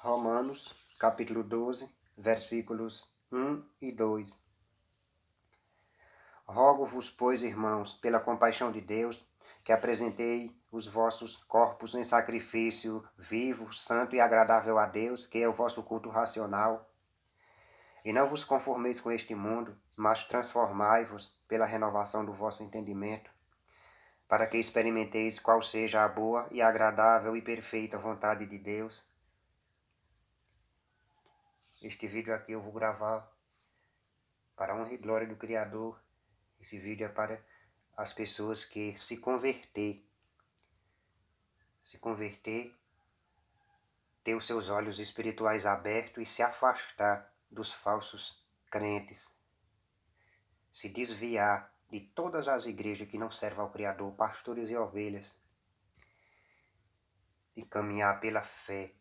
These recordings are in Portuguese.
Romanos, capítulo 12, versículos 1 e 2. Rogo-vos, pois, irmãos, pela compaixão de Deus, que apresentei os vossos corpos em sacrifício vivo, santo e agradável a Deus, que é o vosso culto racional. E não vos conformeis com este mundo, mas transformai-vos pela renovação do vosso entendimento, para que experimenteis qual seja a boa e agradável e perfeita vontade de Deus. Este vídeo aqui eu vou gravar para a honra e glória do Criador. Esse vídeo é para as pessoas que se converter, ter os seus olhos espirituais abertos e se afastar dos falsos crentes, se desviar de todas as igrejas que não servem ao Criador, pastores e ovelhas, e caminhar pela fé,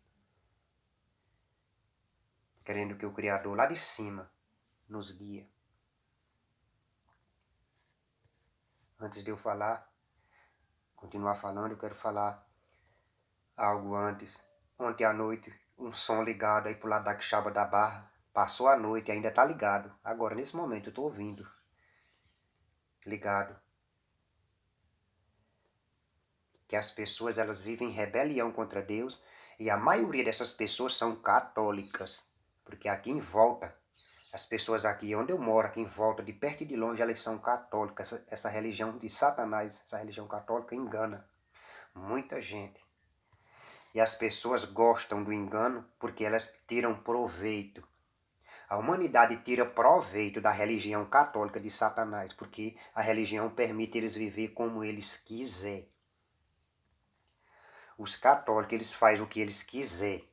crendo que o Criador lá de cima nos guia. Antes de eu continuar falando, eu quero falar algo antes. Ontem à noite, um som ligado aí pro lado da Quixaba da Barra. Passou a noite e ainda tá ligado. Agora, nesse momento, eu tô ouvindo. Ligado. Que as pessoas, elas vivem em rebelião contra Deus. E a maioria dessas pessoas são católicas. Porque aqui em volta, as pessoas aqui onde eu moro, aqui em volta, de perto e de longe, elas são católicas. Essa religião de Satanás, essa religião católica engana muita gente. E as pessoas gostam do engano porque elas tiram proveito. A humanidade tira proveito da religião católica de Satanás, porque a religião permite eles viver como eles quiserem. Os católicos, eles fazem o que eles quiserem.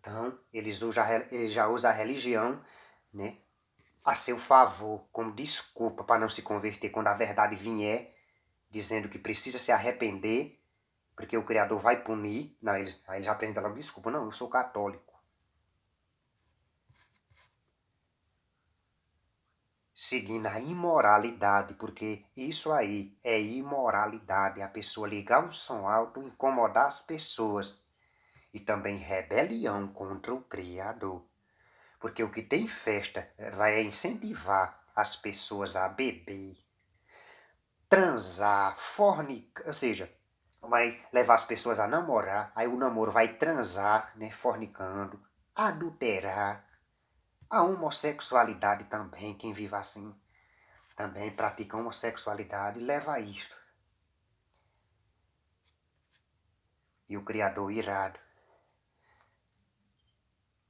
Então, eles já usam a religião, né, a seu favor, como desculpa para não se converter quando a verdade vier, dizendo que precisa se arrepender, porque o Criador vai punir. Não, aí eles apresentam logo desculpa. Não, eu sou católico. Seguindo a imoralidade, porque isso aí é imoralidade, a pessoa ligar um som alto, incomodar as pessoas, e também rebelião contra o Criador, porque o que tem festa vai incentivar as pessoas a beber, transar, fornicar, ou seja, vai levar as pessoas a namorar, aí o namoro vai transar, né, fornicando, adulterar, a homossexualidade também, quem vive assim também pratica homossexualidade, leva a isto. E o Criador irado.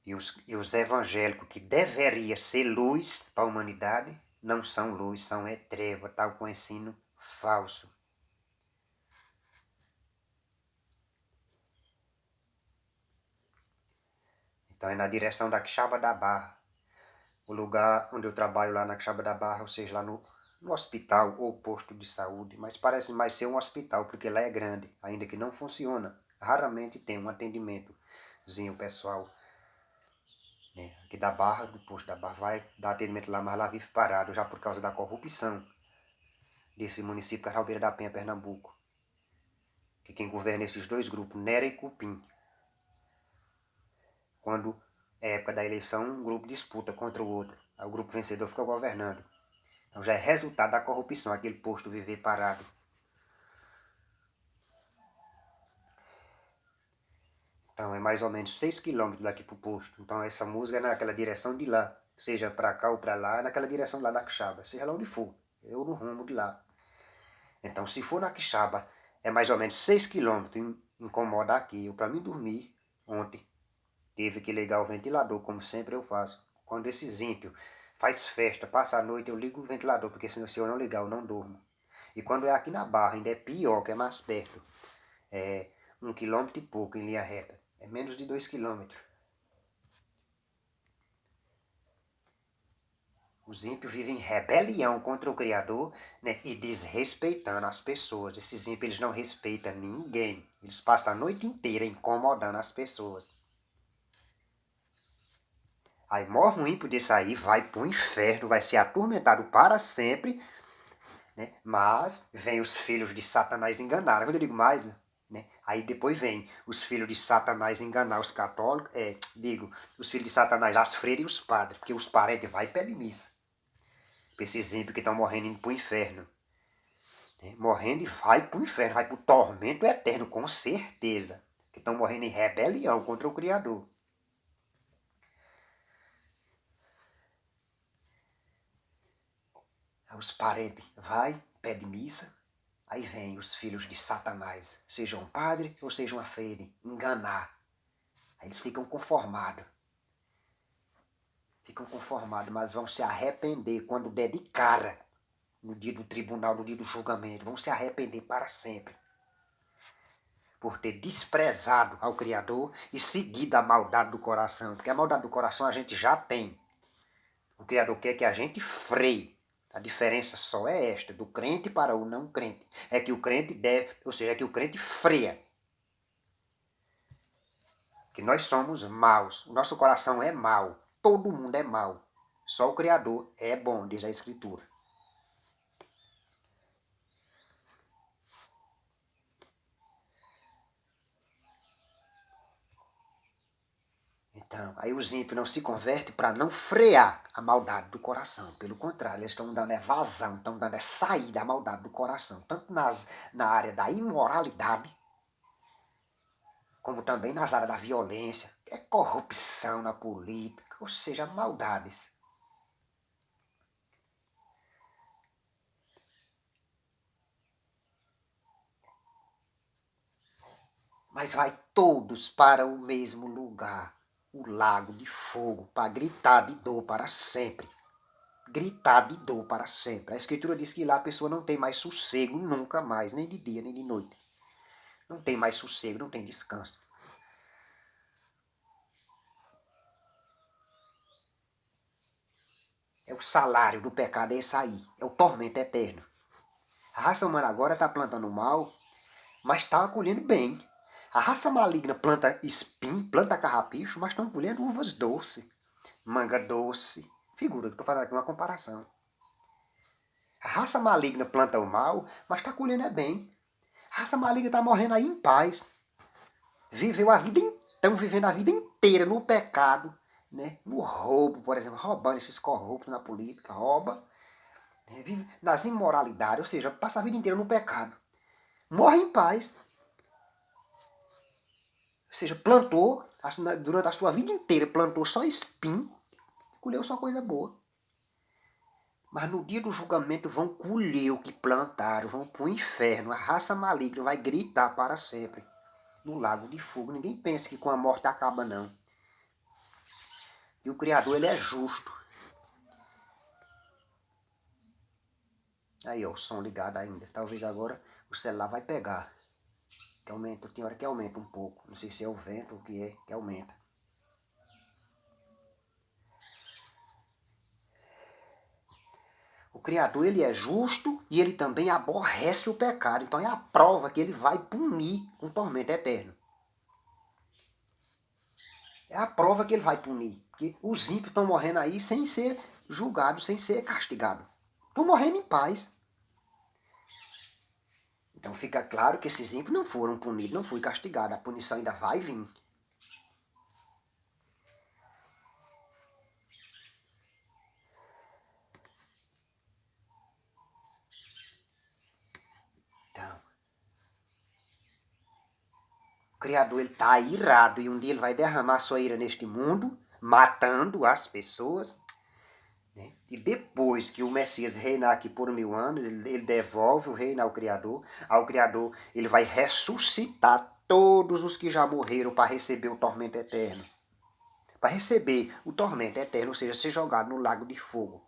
E os evangélicos, que deveria ser luz para a humanidade, não são luz, são treva, tal com ensino falso. Então é na direção da Quixaba da Barra. O lugar onde eu trabalho lá na Quixaba da Barra, ou seja, lá no hospital ou posto de saúde, mas parece mais ser um hospital, porque lá é grande, ainda que não funciona. Raramente tem um atendimentozinho pessoal, né, aqui da Barra, do posto da Barra, vai dar atendimento lá, mas lá vive parado, já por causa da corrupção desse município Carralbeira da Penha, Pernambuco. Que quem governa esses dois grupos, Nera e Cupim. Quando é época da eleição, um grupo disputa contra o outro. Aí o grupo vencedor fica governando. Então já é resultado da corrupção, aquele posto viver parado. Então é mais ou menos 6 quilômetros daqui pro posto. Então essa música é naquela direção de lá. Seja para cá ou para lá, é naquela direção lá da Quixaba. Seja lá onde for. Eu no rumo de lá. Então se for na Quixaba, é mais ou menos 6 quilômetros. Incomoda aqui. Eu para mim dormir ontem, tive que ligar o ventilador, como sempre eu faço. Quando esses ímpios faz festa, passa a noite, eu ligo o ventilador, porque senão, se eu não ligar, eu não durmo. E quando é aqui na Barra, ainda é pior, que é mais perto. É 1 quilômetro e pouco em linha reta. É menos de 2 quilômetros. Os ímpios vivem em rebelião contra o Criador, né, e desrespeitando as pessoas. Esses ímpios, eles não respeitam ninguém. Eles passam a noite inteira incomodando as pessoas. Aí morre um ímpio desse aí, vai pro inferno, vai ser atormentado para sempre, né? Mas vem os filhos de Satanás enganar. Quando eu digo mais, né? Aí depois vem os filhos de Satanás enganar os católicos, os filhos de Satanás, as freiras e os padres, porque os parentes vai e pedem missa. Pra esses ímpios que estão morrendo indo pro inferno. Né? Morrendo e vai pro inferno, vai pro tormento eterno, com certeza. Que estão morrendo em rebelião contra o Criador. Aí os parentes vai, pede missa. Aí vem os filhos de Satanás, sejam um padre ou sejam uma freira, enganar. Aí eles ficam conformados. Mas vão se arrepender quando der de cara, no dia do tribunal, no dia do julgamento. Vão se arrepender para sempre. Por ter desprezado ao Criador e seguido a maldade do coração. Porque a maldade do coração a gente já tem. O Criador quer que a gente freie. A diferença só é esta, do crente para o não crente. É que o crente deve, ou seja, é que o crente freia. Que nós somos maus. O nosso coração é mau. Todo mundo é mau. Só o Criador é bom, diz a Escritura. Então, aí os ímpios não se convertem para não frear a maldade do coração. Pelo contrário, eles estão dando vazão, estão dando saída à maldade do coração. Tanto na área da imoralidade, como também nas áreas da violência, é corrupção na política, ou seja, maldades. Mas vai todos para o mesmo lugar, o lago de fogo, para gritar de dor para sempre. Gritar de dor para sempre. A Escritura diz que lá a pessoa não tem mais sossego nunca mais, nem de dia nem de noite. Não tem mais sossego, não tem descanso. É o salário do pecado, é esse aí. É o tormento eterno. A raça humana agora está plantando mal, mas está colhendo bem. A raça maligna planta espinho, planta carrapicho, mas estão colhendo uvas doces, manga doce. Figura, estou fazendo aqui uma comparação. A raça maligna planta o mal, mas está colhendo bem. A raça maligna está morrendo aí em paz. Estão vivendo a vida inteira no pecado, né? No roubo, por exemplo, roubando esses corruptos na política, rouba, né? Vive nas imoralidades, ou seja, passa a vida inteira no pecado. Morre em paz. Ou seja, plantou, durante a sua vida inteira, plantou só espinho, colheu só coisa boa. Mas no dia do julgamento vão colher o que plantaram, vão para o inferno. A raça maligna vai gritar para sempre no lago de fogo. Ninguém pensa que com a morte acaba, não. E o Criador, ele é justo. Aí, ó, o som ligado ainda. Talvez agora o celular vai pegar. Que aumenta, tem hora que aumenta um pouco. Não sei se é o vento ou o que é que aumenta. O Criador, ele é justo e ele também aborrece o pecado. Então é a prova que ele vai punir com tormento eterno. É a prova que ele vai punir. Porque os ímpios estão morrendo aí sem ser julgados, sem ser castigados. Estão morrendo em paz. Então fica claro que esses ímpios não foram punidos, não foi castigado. A punição ainda vai vir. Então, o Criador está irado e um dia ele vai derramar sua ira neste mundo, matando as pessoas. Né? E depois que o Messias reinar aqui por 1000 anos, ele devolve o reino ao Criador. Ao Criador, ele vai ressuscitar todos os que já morreram para receber o tormento eterno. Para receber o tormento eterno, ou seja, ser jogado no lago de fogo.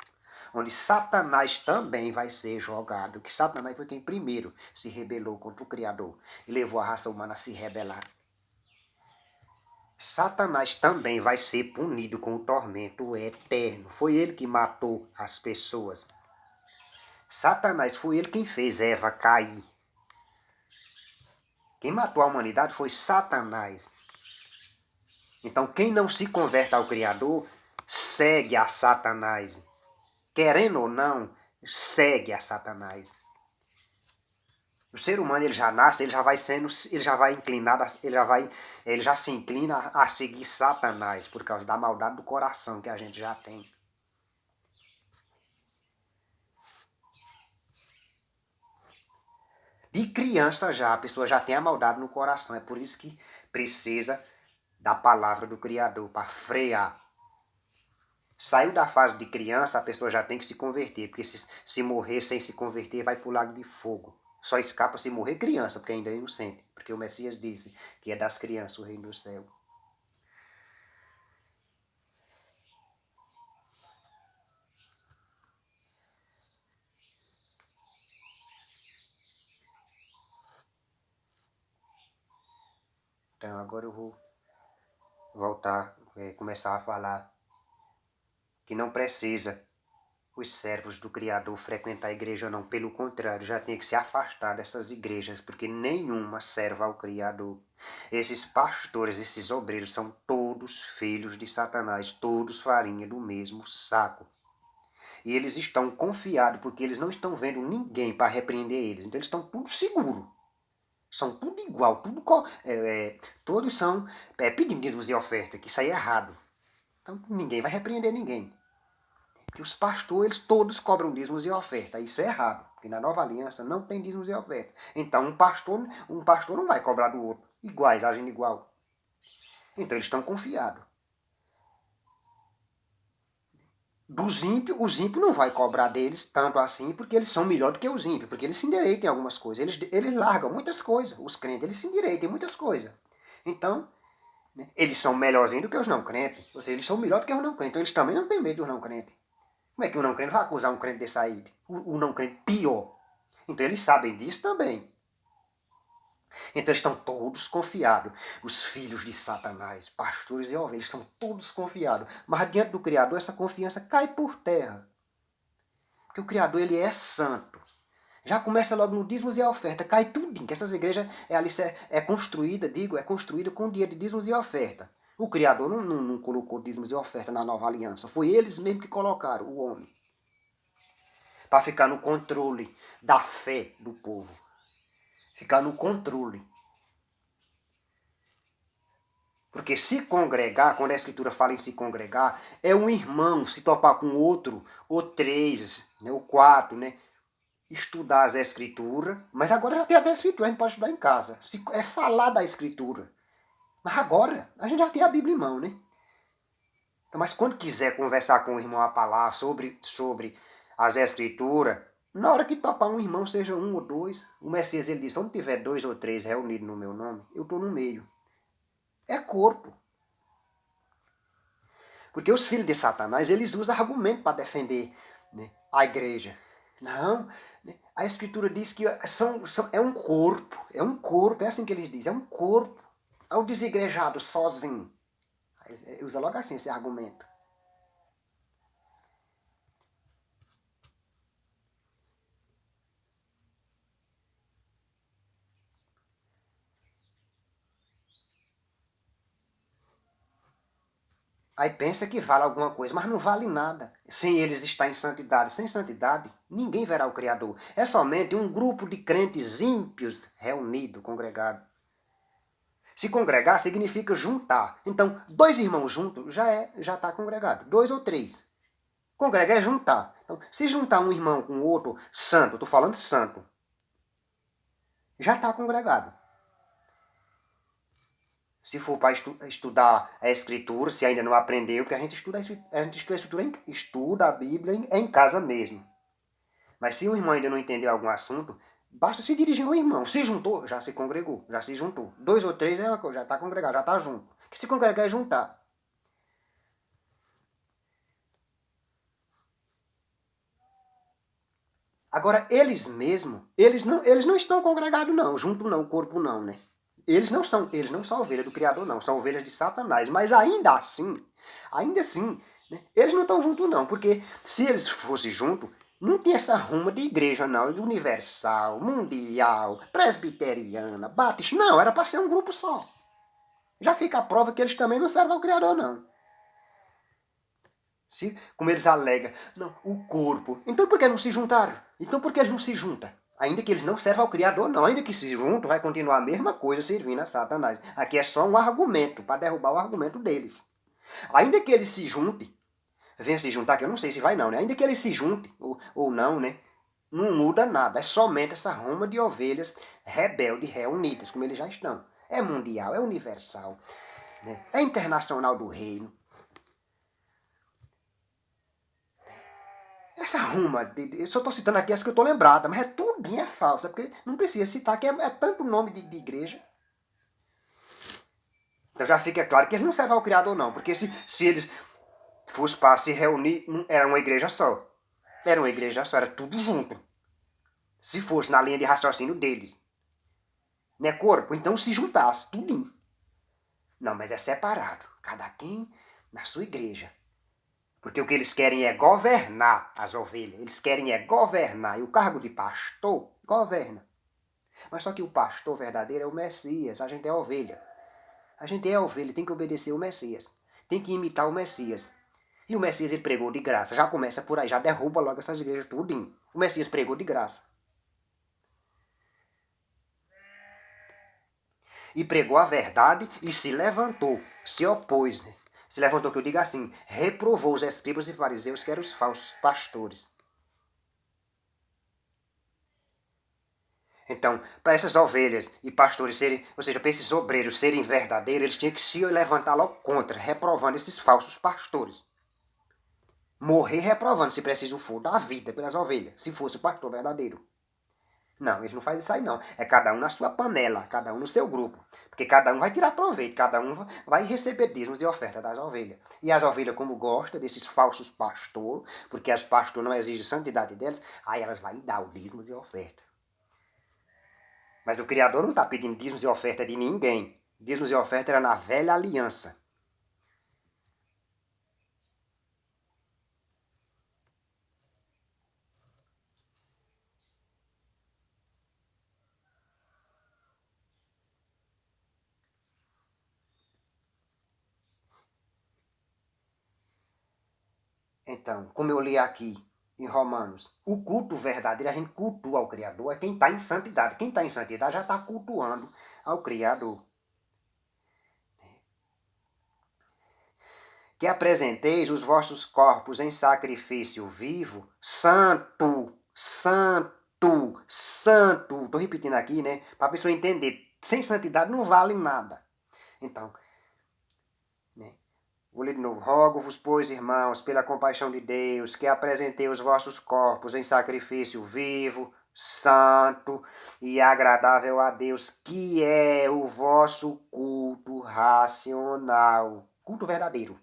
Onde Satanás também vai ser jogado. Que Satanás foi quem primeiro se rebelou contra o Criador e levou a raça humana a se rebelar. Satanás também vai ser punido com o tormento eterno. Foi ele que matou as pessoas. Satanás foi ele quem fez Eva cair. Quem matou a humanidade foi Satanás. Então quem não se converte ao Criador, segue a Satanás. Querendo ou não, segue a Satanás. O ser humano ele já nasce, ele já vai inclinado, ele já se inclina a seguir Satanás por causa da maldade do coração que a gente já tem. De criança já, a pessoa já tem a maldade no coração. É por isso que precisa da palavra do Criador para frear. Saiu da fase de criança, a pessoa já tem que se converter, porque se morrer sem se converter, vai para o lago de fogo. Só escapa se morrer criança, porque ainda é inocente. Porque o Messias disse que é das crianças o reino do céu. Então agora eu vou voltar, começar a falar que não precisa os servos do Criador frequentar a igreja não. Pelo contrário, já tem que se afastar dessas igrejas, porque nenhuma serve ao Criador. Esses pastores, esses obreiros são todos filhos de Satanás, todos farinha do mesmo saco. E eles estão confiados, porque eles não estão vendo ninguém para repreender eles. Então eles estão tudo seguro. São tudo igual, todos são pedindo dízimos e oferta, que isso aí é errado. Então ninguém vai repreender ninguém. Que os pastores eles todos cobram dízimos e oferta. Isso é errado, porque na nova aliança não tem dízimos e oferta. Então um pastor não vai cobrar do outro, iguais, agindo igual. Então eles estão confiados. Dos ímpios, os ímpios não vai cobrar deles tanto assim, porque eles são melhor do que os ímpios, porque eles se endireitam em algumas coisas. Eles largam muitas coisas. Os crentes, eles se endireitam em muitas coisas. Então, né, eles são melhorzinhos do que os não crentes. Ou seja, eles são melhores do que os não crentes. Então eles também não têm medo dos não crentes. Como é que o não crente vai acusar um crente desse aí? O não crente pior. Então eles sabem disso também. Então eles estão todos confiados. Os filhos de Satanás, pastores e ovelhas, estão todos confiados. Mas diante do Criador essa confiança cai por terra. Porque o Criador ele é santo. Já começa logo no dízimos e a oferta. Cai tudo. Que essas igrejas é construída com dinheiro de dízimos e oferta. O Criador não colocou dízimos e oferta na nova aliança. Foi eles mesmos que colocaram, o homem. Para ficar no controle da fé do povo. Ficar no controle. Porque se congregar, quando a Escritura fala em se congregar, é um irmão se topar com outro, ou três, né, ou quatro, né? Estudar as Escrituras. Mas agora já tem até a Escritura, a gente pode estudar em casa. É falar da Escritura. Mas agora, a gente já tem a Bíblia em mão, né? Então, mas quando quiser conversar com o irmão a palavra sobre as Escrituras, na hora que topar um irmão, seja um ou dois, o Messias ele diz, onde tiver 2 ou 3 reunidos no meu nome, eu estou no meio. É corpo. Porque os filhos de Satanás, eles usam argumento para defender, né, a igreja. Não, né, a Escritura diz que é um corpo, é assim que eles dizem, é um corpo. É o desigrejado sozinho. Usa logo assim esse argumento. Aí pensa que vale alguma coisa, mas não vale nada. Sem eles estar em santidade. Sem santidade, ninguém verá o Criador. É somente um grupo de crentes ímpios reunido, congregado. Se congregar significa juntar. Então, 2 irmãos juntos já está congregado. 2 ou 3. Congregar é juntar. Então, se juntar um irmão com o outro, santo, estou falando santo, já está congregado. Se for para estudar a Escritura, se ainda não aprendeu, porque a gente estuda a Bíblia em casa mesmo. Mas se o irmão ainda não entendeu algum assunto, basta se dirigir ao irmão. Se juntou, já se congregou, já se juntou. 2 ou 3 é uma coisa, já está congregado, já está junto. Que se congregar é juntar. Agora, eles mesmos, eles não estão congregados não, junto não, o corpo não, né? Eles não são ovelhas do Criador não, são ovelhas de Satanás. Mas ainda assim, né, eles não estão juntos não, porque se eles fossem juntos, não tinha essa ruma de igreja não, universal, mundial, presbiteriana, batista, não, era para ser um grupo só. Já fica a prova que eles também não servem ao Criador não. Como eles alegam, não, o corpo. Então por que não se juntaram? Então por que eles não se juntam? Ainda que eles não servam ao Criador, não. Ainda que se juntam, vai continuar a mesma coisa servindo a Satanás. Aqui é só um argumento, para derrubar o argumento deles. Ainda que eles se juntem, venha se juntar, que eu não sei se vai não, né? Ainda que eles se juntem, ou não, né? Não muda nada. É somente essa roma de ovelhas rebeldes reunidas, como eles já estão. É mundial, é universal, né? É internacional do reino. Essa ruma, eu só estou citando aqui as que eu estou lembrada, mas tudinho é falsa, porque não precisa citar, que é tanto nome de igreja. Então já fica claro que eles não servem ao Criador não, porque se eles fossem para se reunir, era uma igreja só. Era uma igreja só, era tudo junto. Se fosse na linha de raciocínio deles. Não é corpo? Então se juntasse, tudinho. Não, mas é separado. Cada quem na sua igreja. Porque o que eles querem é governar as ovelhas. Eles querem é governar. E o cargo de pastor governa. Mas só que o pastor verdadeiro é o Messias. A gente é ovelha. A gente é ovelha, tem que obedecer o Messias. Tem que imitar o Messias. E o Messias ele pregou de graça. Já começa por aí, já derruba logo essas igrejas tudinho. O Messias pregou de graça. E pregou a verdade e se levantou, se opôs, né? Se levantou, que eu digo assim, reprovou os escribas e fariseus, que eram os falsos pastores. Então, para essas ovelhas e pastores serem, ou seja, para esses obreiros serem verdadeiros, eles tinham que se levantar logo contra, reprovando esses falsos pastores. Morrer reprovando, se preciso for, dar a vida pelas ovelhas, se fosse o pastor verdadeiro. Não, eles não fazem isso aí não. É cada um na sua panela, cada um no seu grupo. Porque cada um vai tirar proveito, cada um vai receber dízimos e oferta das ovelhas. E as ovelhas, como gostam desses falsos pastores, porque as pastores não exigem santidade delas, aí elas vão dar o dízimos e oferta. Mas o Criador não está pedindo dízimos e oferta de ninguém. Dízimos e oferta era na velha aliança. Então, como eu li aqui em Romanos, o culto verdadeiro, a gente cultua ao Criador, é quem está em santidade. Quem está em santidade já está cultuando ao Criador. Que apresenteis os vossos corpos em sacrifício vivo, santo, santo, santo. Estou repetindo aqui, né? Para a pessoa entender. Sem santidade não vale nada. Então, né? Vou ler de novo. Rogo-vos, pois, irmãos, pela compaixão de Deus, que apresentei os vossos corpos em sacrifício vivo, santo e agradável a Deus, que é o vosso culto racional. Culto verdadeiro.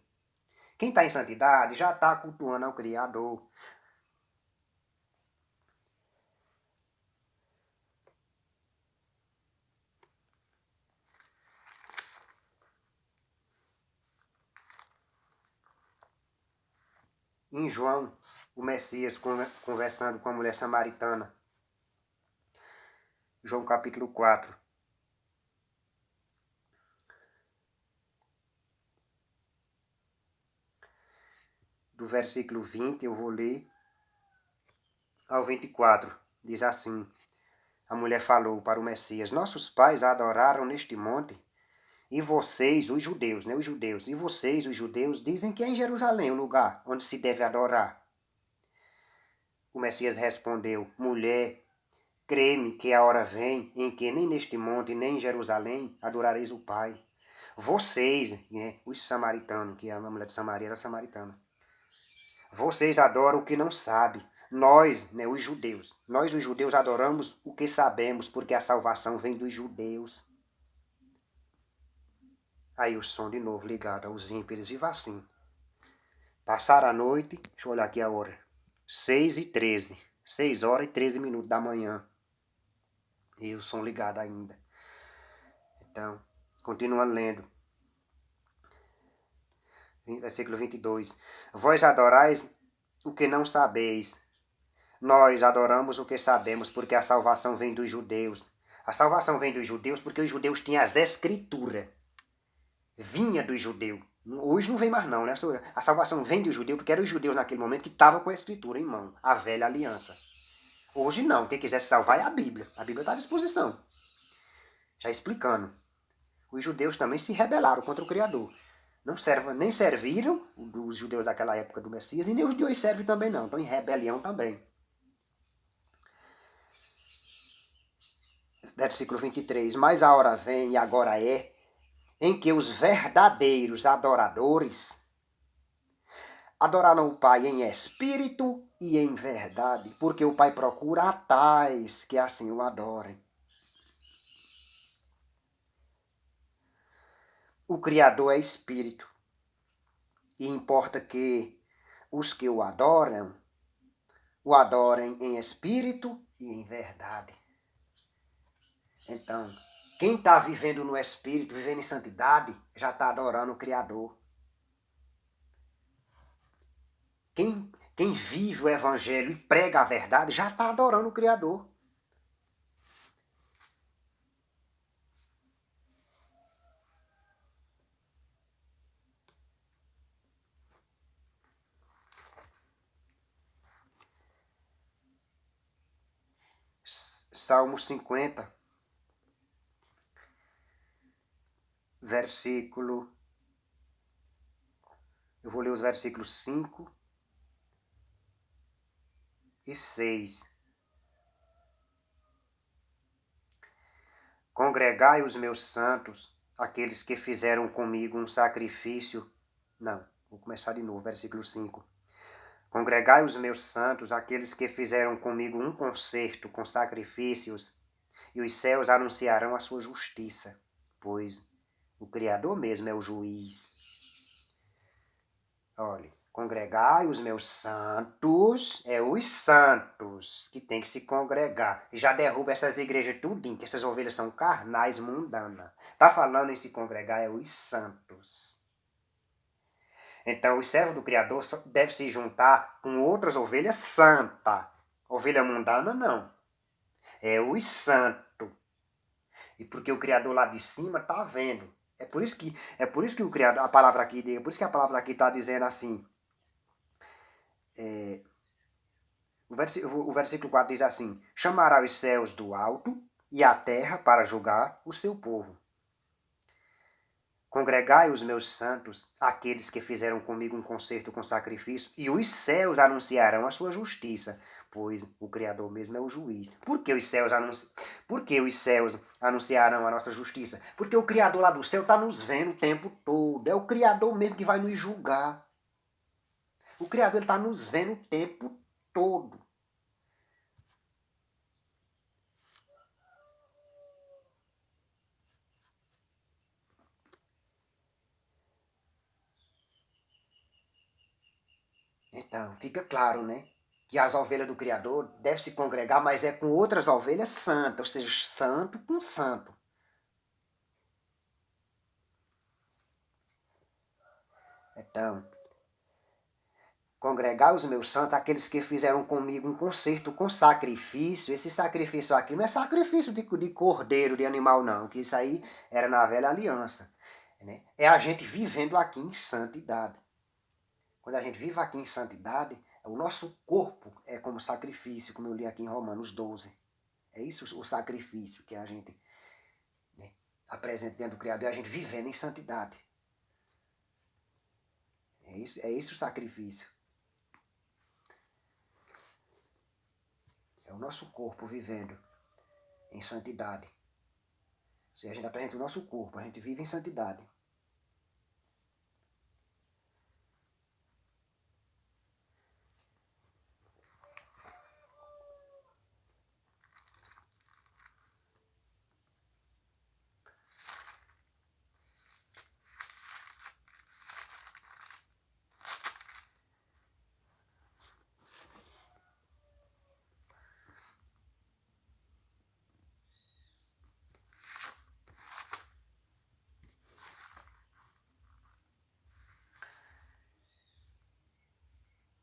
Quem está em santidade já está cultuando ao Criador. Em João, o Messias conversando com a mulher samaritana. João capítulo 4. Do versículo 20 eu vou ler ao 24. Diz assim: a mulher falou para o Messias: nossos pais adoraram neste monte, e vocês, os judeus, né? Os judeus, e vocês, os judeus, dizem que é em Jerusalém o lugar onde se deve adorar. O Messias respondeu: mulher, crê-me que a hora vem em que nem neste monte, nem em Jerusalém adorareis o Pai. Vocês, né, os samaritanos, que a mulher de Samaria era samaritana, vocês adoram o que não sabem. Nós, né, os judeus adoramos o que sabemos, porque a salvação vem dos judeus. Aí o som de novo ligado aos ímpios, viva assim. Passaram a noite, deixa eu olhar aqui a hora, 6h13, 6h13 da manhã. E o som ligado ainda. Então, continuando lendo. Versículo 22. Vós adorais o que não sabeis. Nós adoramos o que sabemos, porque a salvação vem dos judeus. A salvação vem dos judeus porque os judeus tinham as escrituras. Vinha dos judeus. Hoje não vem mais não, né? A salvação vem dos judeus porque eram os judeus naquele momento que estavam com a escritura em mão. A velha aliança. Hoje não, quem quiser se salvar é a Bíblia. A Bíblia está à disposição. Já explicando. Os judeus também se rebelaram contra o Criador. Nem serviram os judeus daquela época do Messias, e nem os de hoje servem também não. Estão em rebelião também. Versículo 23. Mas a hora vem, e agora é, em que os verdadeiros adoradores adorarão o Pai em espírito e em verdade, porque o Pai procura a tais que assim o adorem. O Criador é espírito, e importa que os que o adorem em espírito e em verdade. Então, quem está vivendo no espírito, vivendo em santidade, já está adorando o Criador. Quem vive o Evangelho e prega a verdade, já está adorando o Criador. Salmo 50, versículo... Eu vou ler os versículos 5 e 6. Congregai os meus santos, aqueles que fizeram comigo um sacrifício. Não, vou começar de novo, versículo 5. Congregai os meus santos, aqueles que fizeram comigo um concerto com sacrifícios, e os céus anunciarão a sua justiça, pois o Criador mesmo é o juiz. Olha, congregai os meus santos, é os santos que tem que se congregar. Já derruba essas igrejas tudinho, que essas ovelhas são carnais, mundanas. Tá falando em se congregar, é os santos. Então, os servos do Criador devem se juntar com outras ovelhas santas. Ovelha mundana, não. É os santos. E porque o Criador lá de cima tá vendo. É por isso que o Criador, a palavra aqui, é por isso que a palavra aqui está dizendo assim. O versículo 4 diz assim: chamará os céus do alto e a terra para julgar o seu povo. Congregai os meus santos, aqueles que fizeram comigo um concerto com sacrifício, e os céus anunciarão a sua justiça, pois o Criador mesmo é o juiz. Por que os céus anunciarão a nossa justiça? Porque o Criador lá do céu está nos vendo o tempo todo. É o Criador mesmo que vai nos julgar. O Criador está nos vendo o tempo todo. Então, fica claro, né? Que as ovelhas do Criador devem se congregar, mas é com outras ovelhas santas, ou seja, santo com santo. Então, congregar os meus santos, aqueles que fizeram comigo um concerto com sacrifício. Esse sacrifício aqui não é sacrifício de cordeiro, de animal, não, que isso aí era na velha aliança. Né? É a gente vivendo aqui em santidade. Quando a gente vive aqui em santidade, o nosso corpo é como sacrifício, como eu li aqui em Romanos 12. É isso o sacrifício que a gente, né, apresenta diante do Criador, é a gente vivendo em santidade. É isso o sacrifício. É o nosso corpo vivendo em santidade. Se a gente apresenta o nosso corpo, a gente vive em santidade.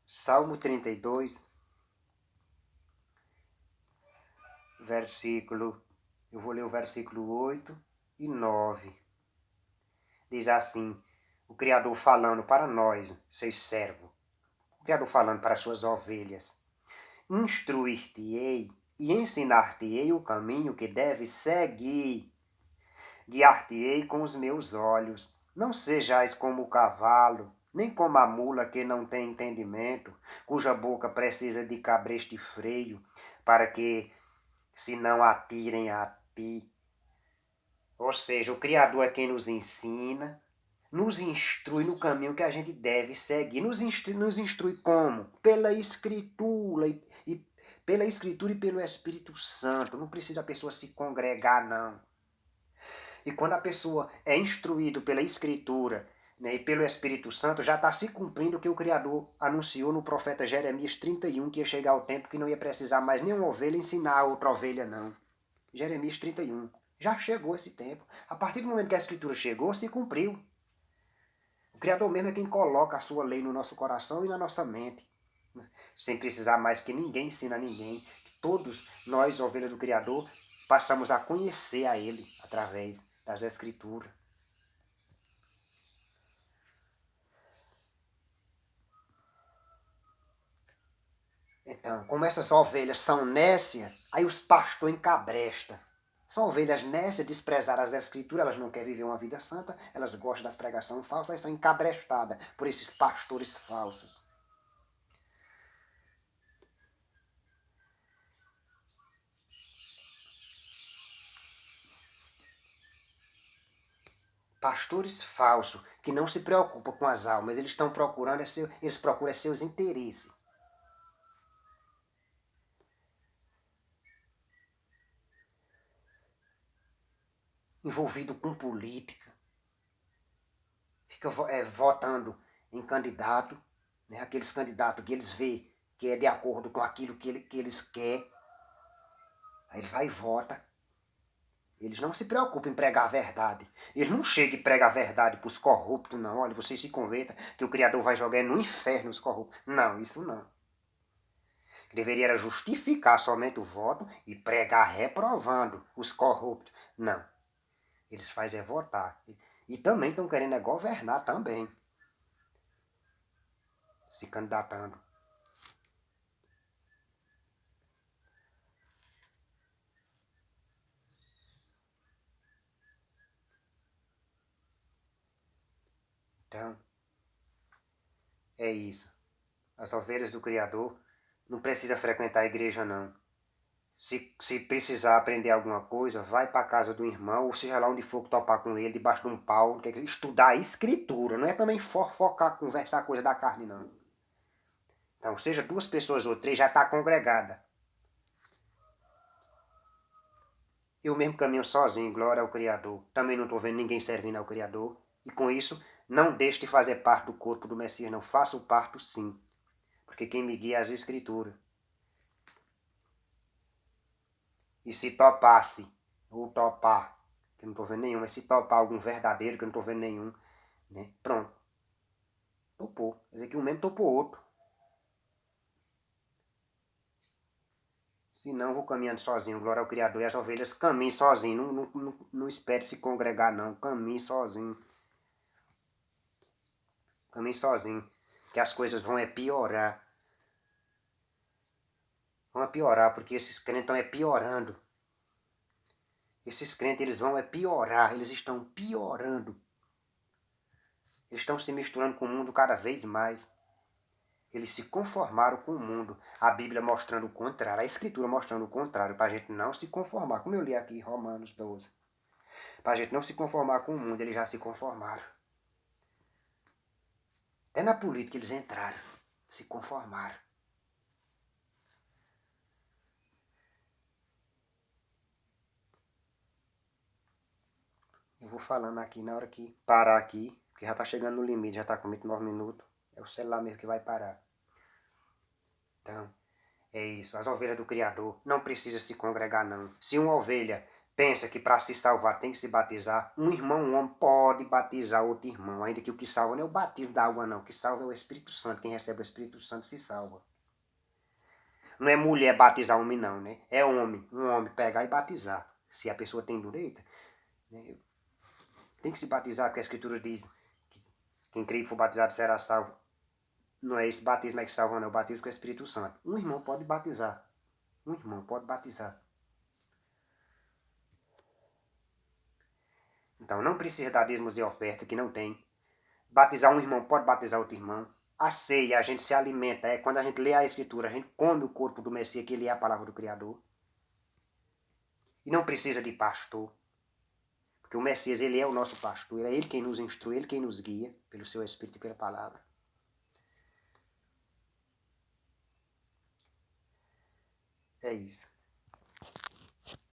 Salmo 32, eu vou ler o versículo 8 e 9. Diz assim, o Criador falando para nós, seus servos. O Criador falando para as suas ovelhas. instruir-te-ei e ensinar-te-ei o caminho que deves seguir. Guiar-te-ei com os meus olhos. Não sejais como o cavalo, nem como a mula que não tem entendimento, cuja boca precisa de cabresto e freio, para que se não atirem a ti. Ou seja, o Criador é quem nos ensina, nos instrui no caminho que a gente deve seguir. Nos instrui como? Pela Escritura pela Escritura e pelo Espírito Santo. Não precisa a pessoa se congregar, não. E quando a pessoa é instruída pela Escritura, né, e pelo Espírito Santo, já está se cumprindo o que o Criador anunciou no profeta Jeremias 31, que ia chegar o tempo que não ia precisar mais nenhuma ovelha ensinar a outra ovelha, não. Jeremias 31. Já chegou esse tempo. A partir do momento que a Escritura chegou, se cumpriu. O Criador mesmo é quem coloca a sua lei no nosso coração e na nossa mente. Sem precisar mais que ninguém ensine a ninguém. Todos nós, ovelhas do Criador, passamos a conhecer a Ele através das Escrituras. Então, como essas ovelhas são nécias, aí os pastores encabrestam. São ovelhas nécias, desprezaram as Escrituras, elas não querem viver uma vida santa, elas gostam das pregações falsas, elas são encabrestadas por esses pastores falsos. Pastores falsos, que não se preocupam com as almas, eles estão procurando, eles procuram seus interesses. Envolvido com política, fica votando em candidato, né, aqueles candidatos que eles veem que é de acordo com aquilo que eles querem, aí eles vão e votam. Eles não se preocupam em pregar a verdade. Eles não chegam e pregam a verdade para os corruptos, não. Olha, vocês se convertam que o Criador vai jogar no inferno os corruptos. Não, isso não. Deveria era justificar somente o voto e pregar reprovando os corruptos. Não. Eles fazem é votar. E também estão querendo é governar também. Se candidatando. Então, é isso. As ovelhas do Criador não precisam frequentar a igreja, não. Se precisar aprender alguma coisa, vai para a casa do irmão, ou seja lá onde for que topar com ele, debaixo de um pau, estudar a escritura. Não é também focar, conversar coisa da carne, não. Então, seja 2 pessoas ou 3, já está congregada. Eu mesmo caminho sozinho, glória ao Criador. Também não estou vendo ninguém servindo ao Criador. E com isso, não deixe de fazer parte do corpo do Messias, não. Faço parte sim. Porque quem me guia é as Escrituras. E se topasse, ou topar, que eu não estou vendo nenhum, mas se topar algum verdadeiro, que eu não estou vendo nenhum, né? Pronto. Topou. Quer dizer que um mesmo topou outro. Se não, vou caminhando sozinho, glória ao Criador. E as ovelhas caminhem sozinho. Não espere se congregar, não. Caminhe sozinho. Caminhe sozinho. Que as coisas vão piorar. Vão piorar, porque esses crentes estão piorando. Esses crentes, eles vão piorar. Eles estão piorando. Eles estão se misturando com o mundo cada vez mais. Eles se conformaram com o mundo. A Bíblia mostrando o contrário, a Escritura mostrando o contrário, para a gente não se conformar. Como eu li aqui em Romanos 12. Para a gente não se conformar com o mundo, eles já se conformaram. Até na política eles entraram, se conformaram. Eu vou falando aqui, na hora que parar aqui, porque já está chegando no limite, já está com 29 minutos, é o celular mesmo que vai parar. Então, é isso. As ovelhas do Criador não precisa se congregar, não. Se uma ovelha pensa que para se salvar tem que se batizar, um homem pode batizar outro irmão, ainda que o que salva não é o batismo da água, não. O que salva é o Espírito Santo. Quem recebe o Espírito Santo se salva. Não é mulher batizar homem, não, né? É homem. Um homem pegar e batizar. Se a pessoa tem direito, né? Tem que se batizar, porque a Escritura diz que quem crê e for batizado será salvo. não é esse batismo é que salva, não, é o batismo com o Espírito Santo. Um irmão pode batizar. Um irmão pode batizar. Então não precisa dar dízimos e oferta que não tem. Batizar um irmão pode batizar outro irmão. A ceia, a gente se alimenta. É quando a gente lê a Escritura, a gente come o corpo do Messias, que ele é a palavra do Criador. E não precisa de pastor. Porque o Messias, ele é o nosso pastor. É ele quem nos instrui, ele quem nos guia, pelo seu Espírito e pela palavra. É isso.